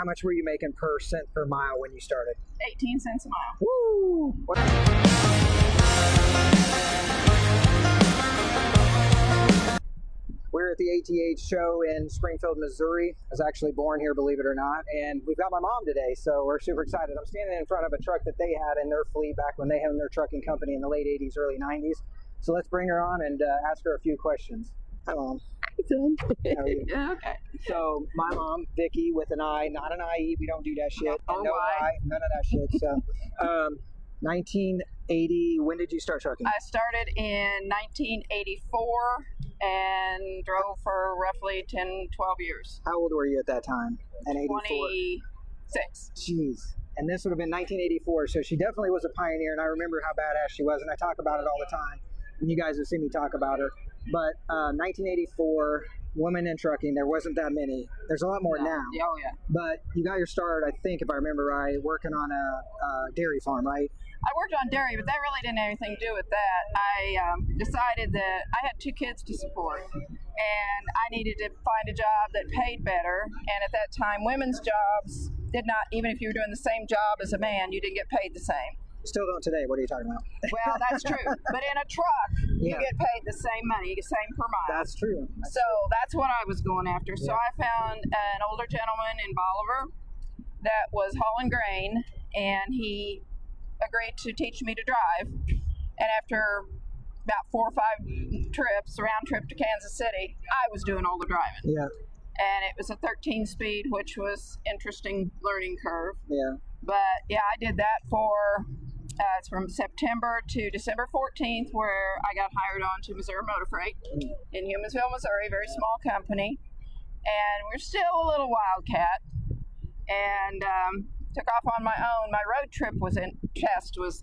How much were you making per cent per mile when you started? 18 cents a mile. Woo! We're at the ATH show in Springfield, Missouri. I was actually born here, believe it or not, and we've got my mom today, so we're super excited. I'm standing in front of a truck that they had in their fleet back when they had their trucking company in the late 80s, early 90s. So let's bring her on and ask her a few questions. Hi, Mom. How are you? Yeah, okay. So my mom, Vicky, with an I, not an IE. We don't do that shit. No No Y. I, none of that shit. So, 1980. When did you start trucking? I started in 1984 and drove for roughly 10, 12 years. How old were you at that time? In 84. 26. Jeez. And this would have been 1984. So she definitely was a pioneer, and I remember how badass she was, and I talk about it all the time. And you guys have seen me talk about her. But 1984, women in trucking, there wasn't that many. There's a lot more now. Oh, yeah. But you got your start, I think, if I remember right, working on a dairy farm, right? I worked on dairy, but that really didn't have anything to do with that. I decided that I had 2 kids to support, and I needed to find a job that paid better. And at that time, women's jobs did not, even if you were doing the same job as a man, you didn't get paid the same. Still don't today. What are you talking about? Well, that's true. But in a truck, you get paid the same money, you get same per mile. That's true. So that's what I was going after. So I found an older gentleman in Bolivar that was hauling grain, and he agreed to teach me to drive. And after about 4 or 5 trips, round trip to Kansas City, I was doing all the driving. Yeah. And it was a 13 speed, which was interesting learning curve. Yeah. But yeah, I did that for it's from September to December 14th, where I got hired on to Missouri Motor Freight in Humansville, Missouri, very small company. And we're still a little wildcat. And took off on my own. My road trip was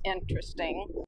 interesting.